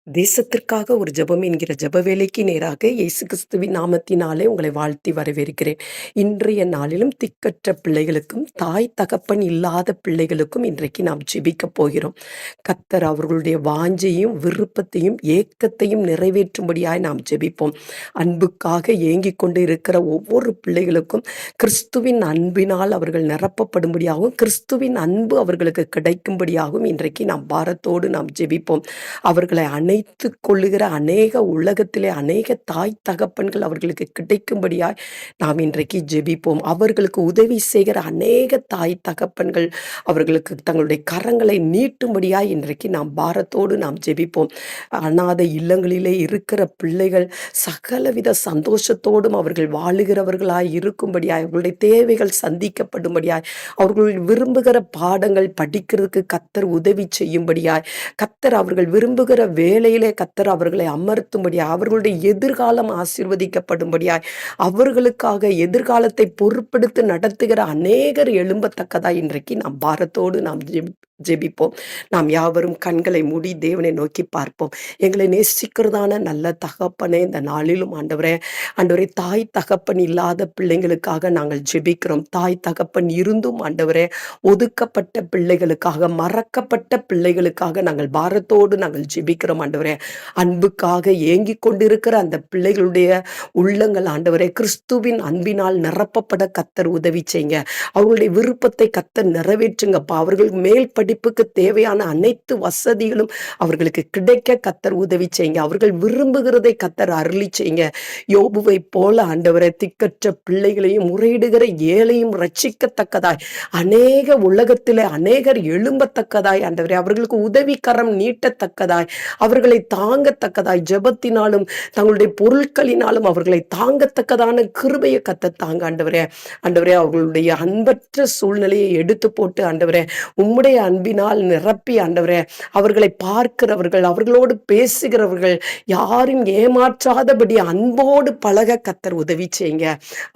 தேசத்திற்காக ஒரு ஜெபம் என்கிற ஜெப வேலைக்கு நேராக இயேசு கிறிஸ்துவின் நாமத்தினாலே உங்களை வாழ்த்தி வரவேற்கிறேன். இன்றைய நாளிலும் திக்கற்ற பிள்ளைகளுக்கும் தாய் தகப்பன் இல்லாத பிள்ளைகளுக்கும் இன்றைக்கு நாம் ஜெபிக்கப் போகிறோம். கர்த்தர் அவர்களுடைய வாஞ்சையும் விருப்பத்தையும் ஏக்கத்தையும் நிறைவேற்றும்படியாய் நாம் ஜெபிப்போம். அன்புக்காக ஏங்கிக் கொண்டு இருக்கிற ஒவ்வொரு பிள்ளைகளுக்கும் கிறிஸ்துவின் அன்பினால் அவர்கள் நிரப்பப்படும்படியாகவும் கிறிஸ்துவின் அன்பு அவர்களுக்கு கிடைக்கும்படியாகவும் இன்றைக்கு நாம் பாரத்தோடு நாம் ஜெபிப்போம். அவர்களை அணைத்து கொள்ளுகிற உலகத்திலே அநேக தாய் தகப்பன்கள் அவர்களுக்கு கிடைக்கும்படியாய் நாம் இன்றைக்கு ஜெபிப்போம். அவர்களுக்கு உதவி செய்கிற அநேக தாய் தகப்பன்கள் அவர்களுக்கு தங்களுடைய கரங்களை நீட்டும்படியாய் இன்றைக்கு நாம் பாரத்தோடு நாம் ஜெபிப்போம். அநாதை இல்லங்களிலே இருக்கிற பிள்ளைகள் சகலவித சந்தோஷத்தோடும் அவர்கள் வாழுகிறவர்களாய் இருக்கும்படியாய், அவர்களுடைய தேவைகள் சந்திக்கப்படும்படியாய், அவர்கள் விரும்புகிற பாடங்கள் படிக்கிறதுக்கு கர்த்தர் உதவி செய்யும்படியாய், கர்த்தர் அவர்கள் விரும்புகிற வேலையிலே கர்த்தர் அவர்களை அமர்த்தும்படியாய், அவர்களுடைய எதிர்காலம் ஆசீர்வதிக்கப்படும்படியாய், அவர்களுக்காக எதிர்காலத்தை பொறுப்பெடுத்து நடத்துகிற அநேகர் எழும்பத்தக்கதாய் இன்றைக்கு நாம் பாரத்தோடு நாம் ஜெபிப்போம். நாம் யாவரும் கண்களை மூடி தேவனை நோக்கி பார்ப்போம். எங்களை நேசிக்கிறதான நல்ல தகப்பனே, இந்த நாளிலும் ஆண்டவரே, தாய் தகப்பன் இல்லாத பிள்ளைங்களுக்காக நாங்கள் ஜெபிக்கிறோம். தாய் தகப்பன் இருந்தும் ஆண்டவரே, ஒதுக்கப்பட்ட பிள்ளைகளுக்காக, மறக்கப்பட்ட பிள்ளைகளுக்காக நாங்கள் பாரத்தோடு நாங்கள் ஜெபிக்கிறோம் ஆண்டவரே. அன்புக்காக ஏங்கிக் கொண்டிருக்கிற அந்த பிள்ளைகளுடைய உள்ளங்கள் ஆண்டவரே, கிறிஸ்துவின் அன்பினால் நிரப்பப்பட கர்த்தர் உதவி செய்யுங்க. அவர்களுடைய விருப்பத்தை கர்த்தர் நிறைவேற்றுங்கப்பா. அவர்கள் மேல் படிப்புக்கு தேவையான அனைத்து வசதிகளும் அவர்களுக்கு கிடைக்க கர்த்தர் உதவி செய்யுங்க. அவர்கள் விரும்புகிறதை கர்த்தர் அருளி செய்யுங்க. யோபுவை போல ஆண்டவரே, திக்கற்ற பிள்ளைகளையும் முறையிடுகிற ஏழையும் ரட்சிக்கத்தக்கதாய், உலகத்திலே அநேகர் எழும்பத்தக்கதாய் ஆண்டவரே, அவர்களுக்கு உதவி கரம் நீட்டத்தக்கதாய், அவர்களை தாங்கத்தக்கதாய், ஜெபத்தினாலும் தங்களுடைய பொருட்களினாலும் அவர்களை தாங்கத்தக்கதான கிருபையை கர்த்தர் தாங்க ஆண்டவரே. அவர்களுடைய அன்பற்ற சூழ்நிலையை எடுத்து போட்டு ஆண்டவரே, உம்முடைய அன்பினால் நிரப்பி ஆண்டவரே, அவர்களை பார்க்கிறவர்கள், அவர்களோடு பேசுகிறவர்கள் யாரும் ஏமாற்றாதபடி அன்போடு பழக கர்த்தர் உதவி செய்யுங்க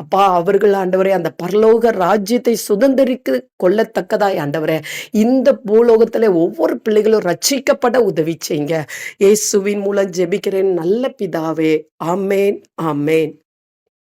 அப்பா. அவர்கள் ஆண்டவரே அந்த பரலோக ராஜ்யத்தை சுதந்திரித்து கொள்ளத்தக்கதாய் ஆண்டவரே, இந்த பூலோகத்திலே ஒவ்வொரு பிள்ளைகளும் ரட்சிக்கப்பட உதவி செய்யுங்க. இயேசுவின் மூலம் ஜெபிக்கிறேன் நல்ல பிதாவே. ஆமேன், ஆமேன்.